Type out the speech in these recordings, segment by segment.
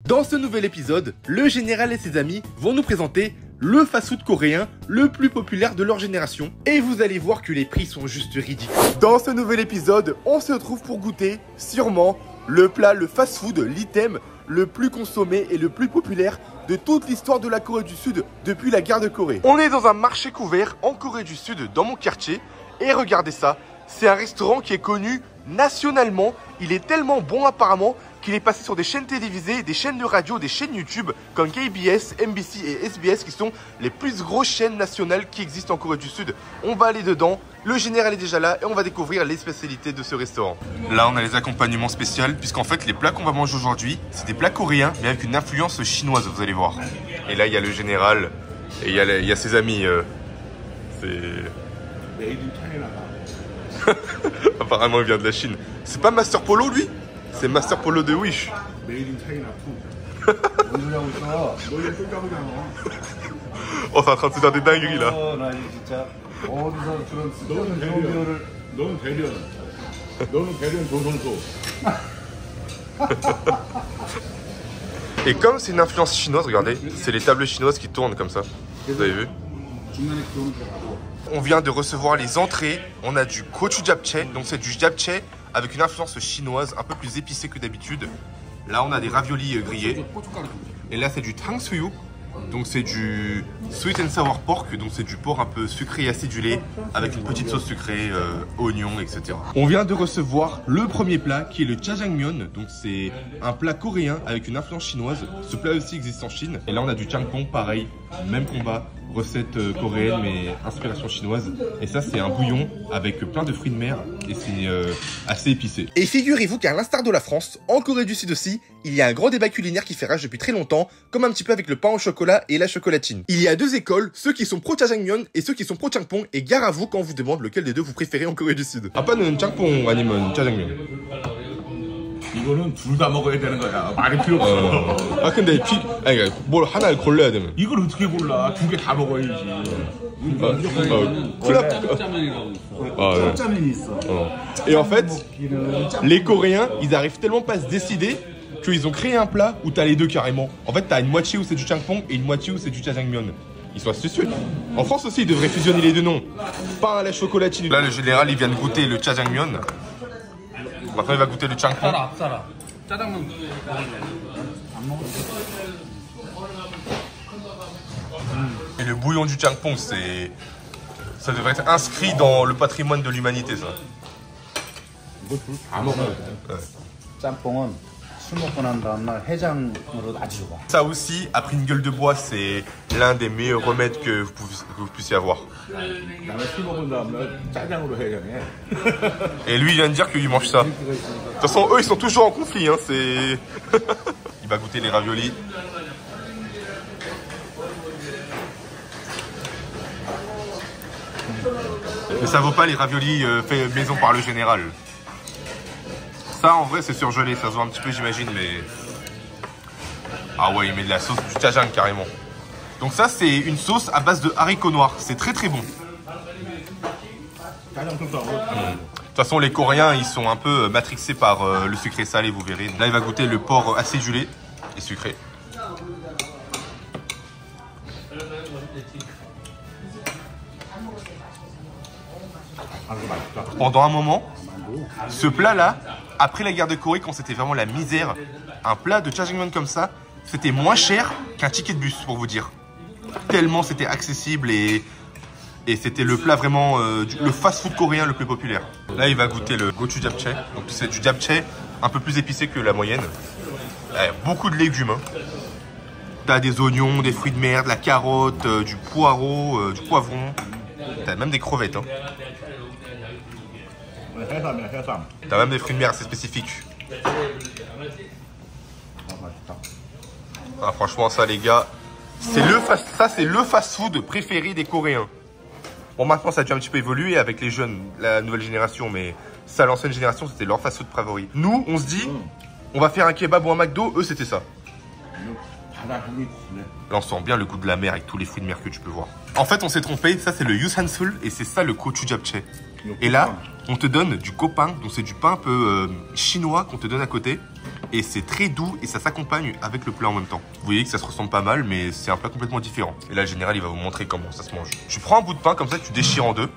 Dans ce nouvel épisode, le général et ses amis vont nous présenter le fast-food coréen le plus populaire de leur génération. Et vous allez voir que les prix sont juste ridicules. Dans ce nouvel épisode, on se retrouve pour goûter, sûrement, le plat, le fast-food, l'item le plus consommé et le plus populaire de toute l'histoire de la Corée du Sud depuis la guerre de Corée. On est dans un marché couvert en Corée du Sud, dans mon quartier. Et regardez ça, c'est un restaurant qui est connu nationalement. Il est tellement bon apparemment qu'il est passé sur des chaînes télévisées, des chaînes de radio, des chaînes YouTube comme KBS, MBC et SBS qui sont les plus grosses chaînes nationales qui existent en Corée du Sud. On va aller dedans, le général est déjà là et on va découvrir les spécialités de ce restaurant. Là on a les accompagnements spéciaux puisqu'en fait les plats qu'on va manger aujourd'hui c'est des plats coréens mais avec une influence chinoise, vous allez voir. Et là il y a le général et il y a ses amis. Apparemment il vient de la Chine. C'est pas Master Polo lui? C'est Master Polo de Wish. Made in China too. Oh, c'est en train de se faire des dingueries là. Et comme c'est une influence chinoise, regardez, c'est les tables chinoises qui tournent comme ça. Vous avez vu? On vient de recevoir les entrées. On a du gochu japchae, donc c'est du japchae avec une influence chinoise un peu plus épicée que d'habitude. Là on a des raviolis grillés. Et là c'est du tangsuyu. Donc c'est du sweet and sour pork. Donc c'est du porc un peu sucré et acidulé avec une petite sauce sucrée, oignons, etc. On vient de recevoir le premier plat qui est le jjajangmyeon. Donc c'est un plat coréen avec une influence chinoise. Ce plat aussi existe en Chine. Et là on a du jjangpong, pareil, même combat. Recette coréenne mais inspiration chinoise. Et ça c'est un bouillon avec plein de fruits de mer et c'est assez épicé. Et figurez-vous qu'à l'instar de la France, en Corée du Sud aussi, il y a un grand débat culinaire qui fait rage depuis très longtemps, comme un petit peu avec le pain au chocolat et la chocolatine. Il y a deux écoles, ceux qui sont pro jjajangmyeon et ceux qui sont pro jjangpong, et gare à vous quand on vous demande lequel des deux vous préférez en Corée du Sud. 아빠는 jjangpong 아니면 jjajangmyeon? 이거는 둘 다 먹어야 되는 거야. 말이 필요 없어. 아 근데 아니 뭘 하나를 골라야 되면 이걸 어떻게 골라? 두 개 다 먹어야지. 짜장면이 있어. Et en fait, les Coréens, ils arrivent tellement pas à se décider qu'ils ont créé un plat où t'as les deux carrément. En fait, t'as une moitié où c'est du jjangpong et une moitié où c'est du jjajangmyeon. Ils sont astucieux. En France aussi, ils devraient fusionner les deux noms. Pain à la chocolatine. Là, le général, il vient de goûter le jjajangmyeon. Maintenant, il va goûter le jjangpong. Et le bouillon du jjangpong, ça devrait être inscrit dans le patrimoine de l'humanité, ça. Ça aussi, après une gueule de bois, c'est l'un des meilleurs remèdes que vous puissiez avoir. Et lui, il vient de dire qu'il mange ça. De toute façon, eux, ils sont toujours en conflit. Hein, il va goûter les raviolis. Mais ça vaut pas les raviolis faits maison par le général. Ça, en vrai, c'est surgelé. Ça se voit un petit peu, j'imagine, mais... Ah ouais, il met de la sauce du jjajang carrément. Donc ça, c'est une sauce à base de haricots noirs. C'est très très bon. De toute façon, les Coréens, ils sont un peu matrixés par le sucré salé, vous verrez. Là, il va goûter le porc acidulé et sucré. Pendant un moment, ce plat-là, après la guerre de Corée, quand c'était vraiment la misère, un plat de jjajangmyeon comme ça, c'était moins cher qu'un ticket de bus, pour vous dire. Tellement c'était accessible et c'était le plat vraiment, le fast-food coréen le plus populaire. Là, il va goûter le gochu japchae. Donc c'est du japchae un peu plus épicé que la moyenne. Beaucoup de légumes. Hein. T'as des oignons, des fruits de mer, de la carotte, du poireau, du poivron. T'as même des crevettes. Hein. T'as même des fruits de mer assez spécifiques. Ah, franchement, ça, les gars, c'est le fast-food préféré des Coréens. Bon, maintenant, ça a dû un petit peu évoluer avec les jeunes, la nouvelle génération, mais ça, l'ancienne génération, c'était leur fast-food favori. Nous, on se dit, on va faire un kebab ou un McDo, eux, c'était ça. Là, on sent bien le goût de la mer avec tous les fruits de mer que tu peux voir. En fait, on s'est trompé, ça, c'est le yusansul et c'est ça, le gochu japchae. Et là, on te donne du gopang, donc c'est du pain un peu chinois qu'on te donne à côté. Et c'est très doux et ça s'accompagne avec le plat en même temps. Vous voyez que ça se ressemble pas mal, mais c'est un plat complètement différent. Et là, le général, il va vous montrer comment ça se mange. Tu prends un bout de pain comme ça, tu déchires en deux.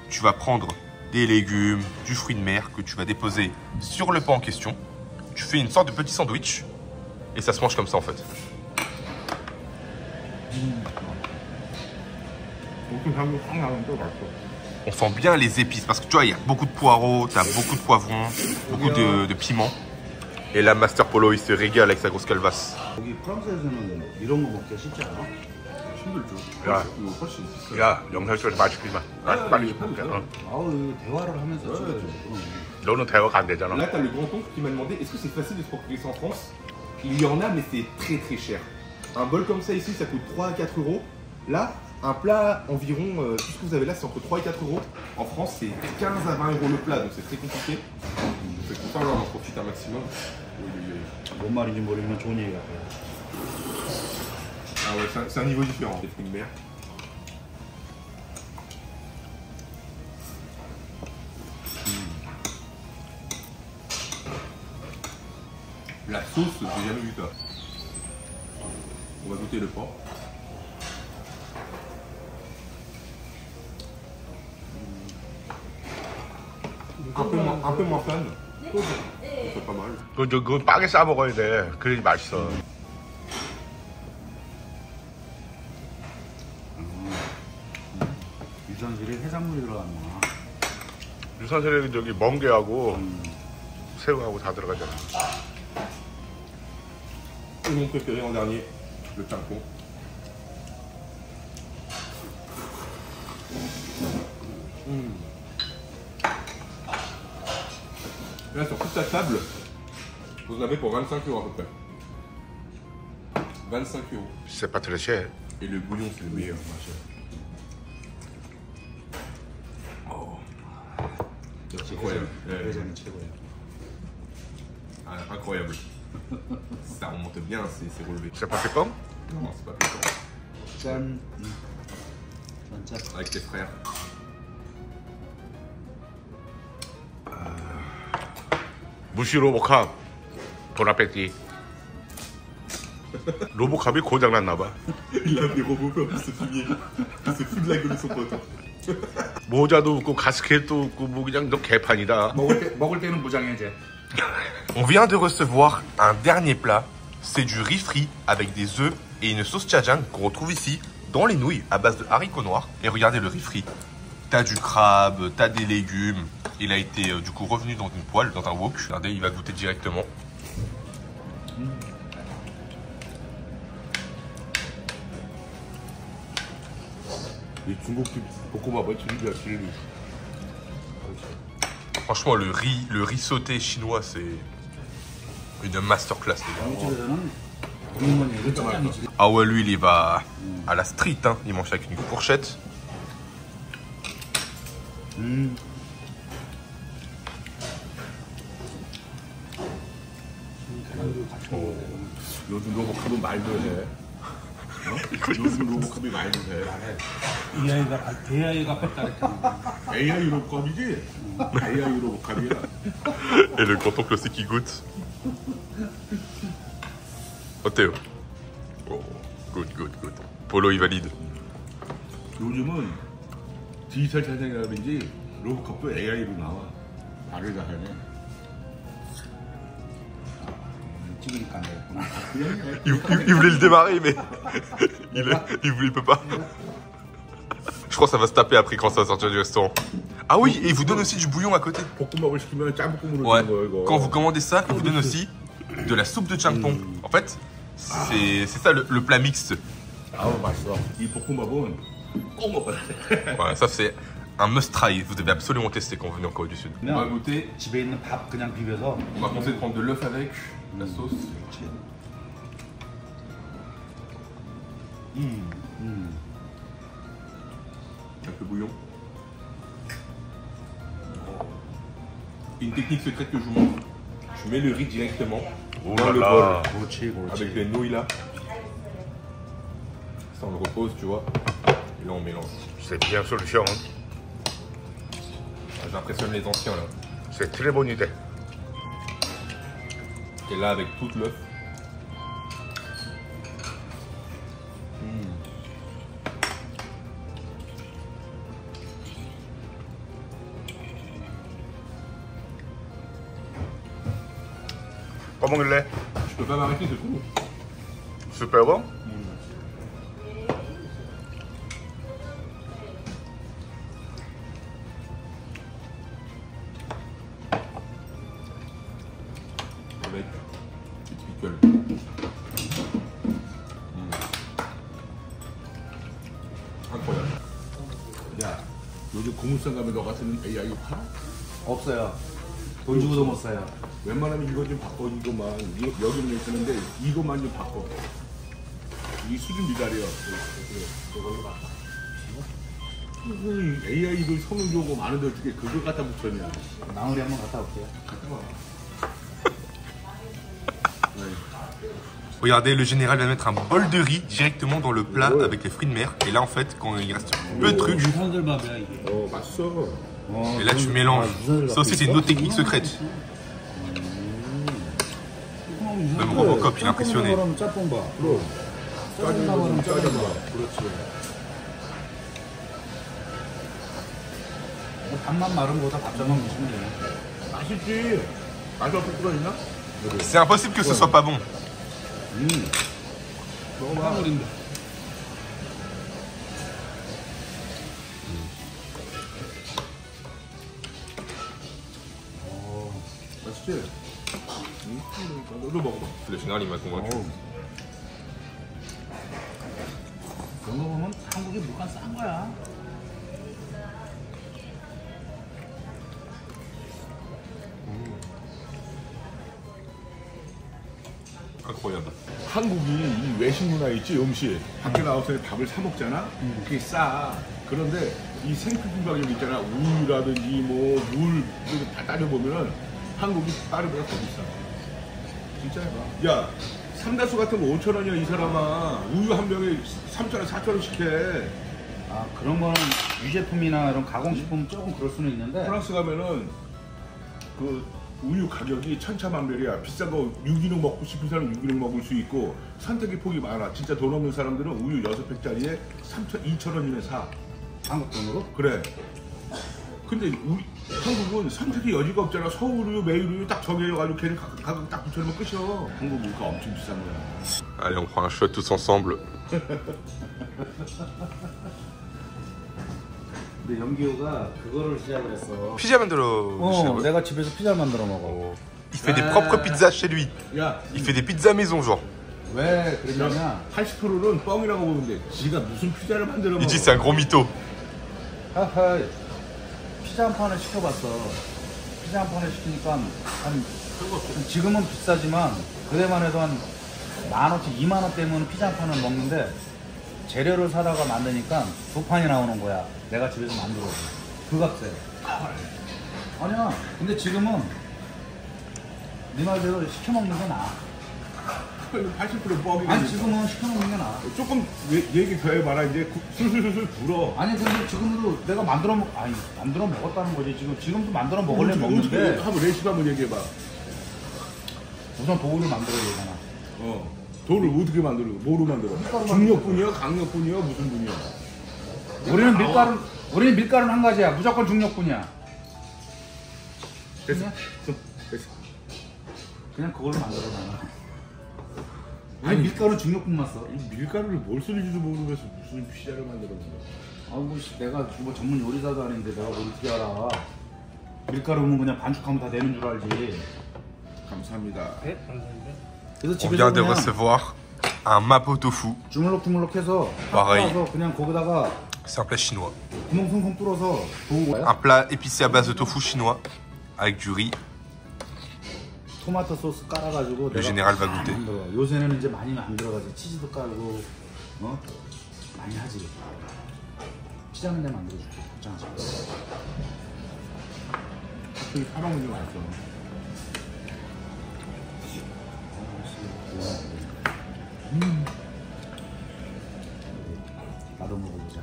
Tu vas prendre des légumes, du fruit de mer que tu vas déposer sur le pain en question. Tu fais une sorte de petit sandwich et ça se mange comme ça en fait. On sent bien les épices parce que tu vois, il y a beaucoup de poireaux, tu as beaucoup de poivrons, beaucoup de piments. Et là, Master Polo, il se régale avec sa grosse calvasse. 여기 프랑스에서는 이런 거 먹기가 쉽지 않아? 힘들죠. 야, 이거 훨씬 비싸요. 야, 영상 찍어서 맛있기만. 빨리 먹게. 어. 아우 이거 대화를 하면서 찍어줘. 너는 대화가 안 되잖아. Là, tu as le grand-oncle qui m'a demandé est-ce que c'est facile de se procurer ça en France? Il y en a, mais c'est très très cher. Un bol comme ça ici, ça coûte 3 à 4 euros. Là, un plat environ, tout ce que vous avez là, c'est entre 3 et 4 euros. En France, c'est 15 à 20 euros le plat, donc c'est très compliqué. C'est pour ça qu'on en profite un maximum. 뭔 말인지 모르면 좋은 얘기 같아요. Ah ouais, c'est un niveau différent des fruits de mer. La sauce, j'ai jamais vu ça. On va goûter le porc. Un peu moins fan. C'est pas mal. 그거 빵에 싸 먹어야 돼. 그래야 맛있어. 유산슬에 해산물이 들어갔나? 유산슬에 저기 멍게하고 새우하고 다 들어가잖아. Et mon préféré en dernier, le tacon. Là, sur toute la table, vous en avez pour 25 euros à peu près. 25 euros. C'est pas très cher. Et le bouillon, c'est le meilleur. 역시 incroyable. 회전이 최고야. Ah, incroyable. Ça remonte bien, c'est relevé. C'est pas fait comme? Non, c'est pas plus fort. 짠. 짠. Avec tes frères. 무시 로보캅 보나페티. 로보캅이 고장났나 봐. Il a des robots comme ce fumier. Il se fout de la gueule de son pote. 모자도 없고 가스켓도 없고 뭐 그냥 너 개판이다. 먹을 때는 무장해제. On vient de recevoir un dernier plat. C'est du riz frit avec des œufs et une sauce tchadjane qu'on retrouve ici dans les nouilles à base de haricots noirs. Et regardez le riz frit. T'as du crabe, t'as des légumes. Il a été du coup revenu dans une poêle, dans un wok. Regardez, il va goûter directement. 이 중국집 볶음밥은 진리야 진리. Franchement, le riz sauté chinois, c'est une masterclass, les gars. 중국집에서는 국물만 이거 짱이지. Ah ouais, lui, il va à la street, hein. Il mange avec une fourchette. 요즘 로보캅은 말도 해. 어? 요즘 로보캅이 말도 해. 이 아이가 대아이가 뺐다 그랬잖아. AI 로보캅이지? AI 로보캅이야. Et le grand-oncle aussi qui goûte. Oh Théo. Oh, good. Polo, il valide. 요즘은 디지털 세상이라 그런지 로보캅도 AI로 나와. 말을 다 하네. 찍으니까 안 되겠구나. Il voulait le démarrer, mais il peut pas. Je crois que ça va se taper après quand ça va sortir du restaurant. Ah oui, et il vous donne aussi du bouillon à côté. 볶음밥을 시키면 짬뽕으로 Ouais. 주는 거야 이거. Quand vous commandez ça, il vous donne aussi de la soupe de champon. En fait, c'est ça le plat mixte. 아우 맛있어. 이 볶음밥은 꼭 먹어야 돼. Ouais, ça c'est un must try. Vous devez absolument tester quand vous venez en Corée du Sud. On va goûter. 집에 있는 밥 그냥 비벼서. On va commencer de prendre de l'œuf avec la sauce. Avec le bouillon. Une technique secrète que je vous montre. Je mets le riz directement dans le bol 그렇지. avec les nouilles là. Ça on le repose, tu vois. Et là on mélange. C'est bien solution. J'impressionne les anciens là. C'est très bonne idée. Et là avec tout l'œuf. Pas bon le lait. Je peux pas m'arrêter, c'est tout. Super bon. Avec petite pickle. incroyable. 야, 요즘 고물상 가면 너 같은 AI 팔아? 없어요. 돈 주고도 못 사요. 웬만하면 이거 좀 바꿔, 이거만. 여기는 있었는데 이거만 좀 바꿔. 이 수준 미달이야. 그걸로 바꿔. AI들 성능 좋고 많은데 어떻게 그걸 갖다 붙였냐. 나우리 한번 갔다 올게요. 갔다 와. Regardez, le général vient de mettre un bol de riz directement dans le plat avec les fruits de mer. Et là, en fait, quand il reste peu de trucs, 유산슬밥이야 이게. 맛있어. et là, tu mélanges. Ça aussi, c'est une autre technique secrète. Même Robocop, il est impressionné. 그럼 짬뽕 봐. 짜증 봐. 그렇지. 밥만 마른 거보다 밥장만 드시면 돼요. 맛있지. 맛이 없을 수가 있나? C'est impossible que ce soit pas bon. 한국인데. 맛있지? 너도 먹어봐. Le général, il m'a convaincu. 그런 거 보면 한국이 물가 싼 거야. Incroyable. 한국이 이 외식 문화 있지, 음식. 밖에 나와서 밥을 사 먹잖아? 그게 싸. 그런데 이 생필품 가격 있잖아. 우유라든지 뭐, 물, 이런 거 다 따져보면은 한국이 다른보다 더 비싸. 진짜 해봐. 야, 삼다수 같은 거 5,000원이야, 이 사람아. 우유 한 병에 3,000원, 4,000원씩 해. 아 그런 거는 유제품이나 이런 가공식품 조금 그럴 수는 있는데 프랑스 가면은 그 우유 가격이 천차만별이야. 비싼 거 유기농 먹고 싶은 사람은 유기농 먹을 수 있고 선택의 폭이 많아. 진짜 돈 없는 사람들은 우유 6팩짜리에 2,000원이면 사. 한국 돈으로? 그래. 근데 우리 한국은 선택의 여지가 없잖아. 서울우유, 매일우유 딱 정해져가지고 걔를 가격 딱 붙여놓으면 끝이야. 한국 물가 엄청 비싼 거야. Allez, on prend un shot tous ensemble. 근데 연기호가 그거를 시작을 했어. Pizza Mandelo. 내가 집에서 피자 만들어 먹어. Il fait des propres pizzas chez lui. 야, Il fait des pizzas maison, genre. 왜 그러냐면 80%는 뻥이라고 보는데 지가 무슨 피자를 만들어 먹어. Il dit c'est un gros mytho. 하하 피자 한 판을 시켜봤어. 피자 한 판을 시키니까 한 지금은 비싸지만 그때만 해도 한 15,000원, 2만 원대면 피자 한 판을 먹는데 재료를 사다가 만드니까 2판이 나오는 거야. 내가 집에서 만들어. 그 값에. 아니야. 근데 지금은 네 말대로 시켜 먹는 게 나아. 80% 뻥이고. 아니 지금은 시켜 먹는 게 나아. 조금 얘기 더 해봐라. 이제 술술술술 불어. 아니 근데 지금도 내가 만들어 먹었다는 거지. 지금도 만들어 먹으려 먹는데 한번 레시피 한번 얘기해봐. 우선 도우를 만들어야 되잖아. 돌을 어떻게 만들어? 뭐로 만들어? 중력분이야? 강력분이야? 무슨 분이야? 우리는 밀가루는 한 가지야. 무조건 중력분이야. 됐어. 그냥? 됐어. 그냥 그걸로 만들어 나는. 아니 밀가루 중력분만 써. 이 밀가루를 뭘 쓰는지도 모르면서 무슨 피자를 만들었는데. 아이고 내가 뭐 전문 요리사도 아닌데 내가 뭘 어떻게 알아. 밀가루는 그냥 반죽하면 다 되는 줄 알지. 감사합니다. 네? 감사합니다. 그래서 On 집에서 vient de 그냥 recevoir un mapo tofu. 주물럭주물럭해서 Pareil. 서 그냥 거기다가 C'est un plat chinois. 구멍 숭숭 뚫어서 도우 Un plat épicé à base de tofu chinois avec du riz. 토마토 소스 깔아가지고 Le général va goûter. 만들어. 요새는 이제 많이 만들어가지고 치즈도 깔고 많이 하지. 피자는 내가 만들어줄게. 걱정하지 마. 갑자기 사랑은 좀 왔어. 나도 먹어보자.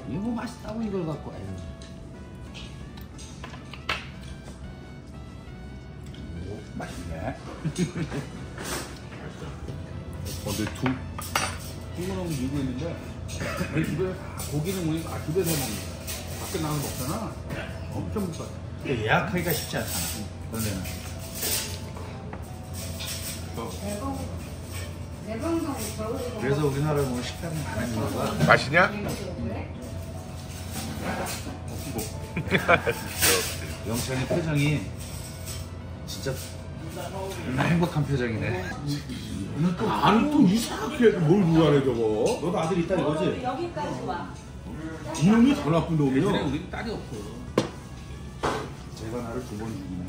이거 뭐 맛있다고 이걸 갖고. 오, 맛있네. 근데 친구랑 밀고 있는데 우리 집에 고기는 우리 집에서 먹는 거야. 밖에 나가서 먹잖아. 엄청 비싸. 근데 예약하기가 쉽지 않잖아. 그런 데는. 그래서 우리나라 뭐 식당이 많은 이유가 맛있냐? 영찬이 표정이 진짜 정말 행복한 표정이네. 나는 또 이상하게 뭘 좋아해 저거. 너도 아들 있다 이거지? 여기까지 와. 이놈이 더 나쁜 예전에 놈이야. 우리 딸이 없어. 제가 나를 2번 죽이네.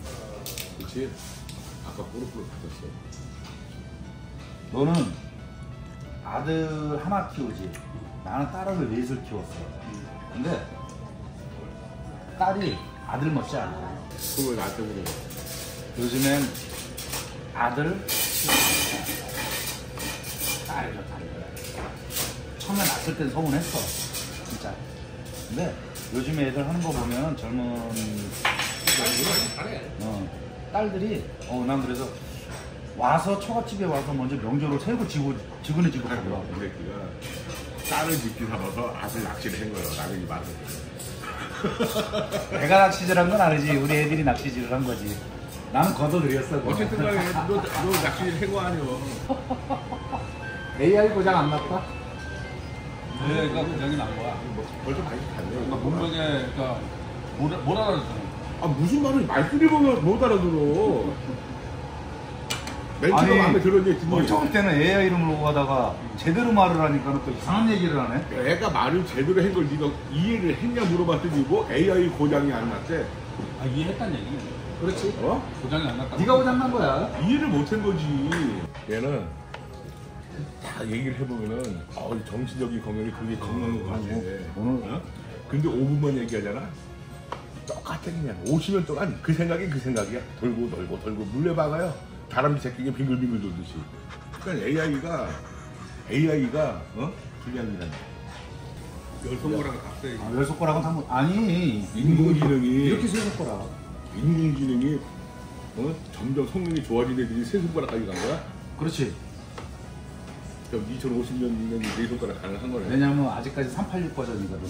그렇지. 아까 꼬르꼬르 붙었어. 너는 아들 하나 키우지. 나는 딸을 넷을 키웠어. 근데 딸이 아들 못지 않아. 그걸 왜 나한테 그래. 요즘엔 아들, 딸이죠, 딸. 처음에 낳았을 땐 서운했어. 진짜. 근데 요즘 애들 하는 거 보면 젊은 딸들이 난 그래서 와서 처갓집에 와서 먼저 명절을 세고 지구네 지고 가더라. 이 새끼가 딸을 집기 삼아서 아들 낚시를 한 거예요. 나는 이 말을. 내가 낚시질한 건 아니지. 우리 애들이 낚시질을 한 거지. 나는 걷어들였어. 어쨌든 간에 너 낚시를 한 거 아니야. AI 고장 안 났다? 내가 고장이 난 거야. 벌써 많이 갔네. 그러니까 문명에 그러니까 못 알아듣잖아. 아 무슨 말을 말소리 못 알아들어. 멘트가 마음에 들었니? 처음 때는 AI 이름을 오고 가다가 제대로 말을 하니까 또 이상한 얘기를 하네. 애가 말을 제대로 한 걸 네가 이해를 했냐 물어봤더니 뭐 AI 고장이 안 났대. 아, 이해했단 얘기. 그렇지. 어? 고장이 안 났다. 네가 고장 난 거야. 이해를 못 한 거지. 얘는 다 얘기를 해보면은 정신적인 건강이 굉장히 건강한 것 같아. 오늘 어? 근데 5분만 얘기하잖아? 똑같아 그냥. 50년 동안 그 생각이 그 생각이야. 돌고 돌고 돌고 물레박아요. 다람쥐 새끼가 빙글빙글 돌듯이. 그러니까 AI가 불량이라니. 열 손가락을 다 써. 열 손가락은 한번 아니 인공지능이 이렇게 세 손가락. 인공지능이 점점 성능이 좋아진 애들이 세 손가락까지 간 거야? 그렇지. 그럼 2050년이면 네 손가락 가능한 거네. 왜냐면 아직까지 386 버전이거든.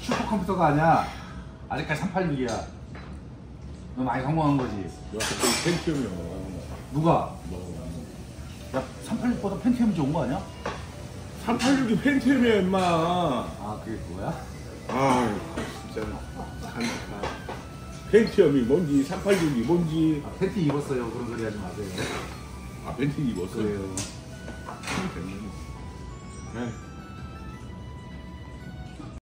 슈퍼컴퓨터가 아니야. 아직까지 386이야. 너 많이 성공한 거지. 너 갑자기 펜티엄이야. 누가? 너. 야 386보다 펜티엄이 좋은 거 아니야? 386이 펜티엄이야 임마. 아 그게 그거야? 아 진짜 펜티엄이 뭔지 386이 뭔지. 아, 팬티 입었어요. 그런 소리 하지 마세요. 아 펜티 입었어. 그래요.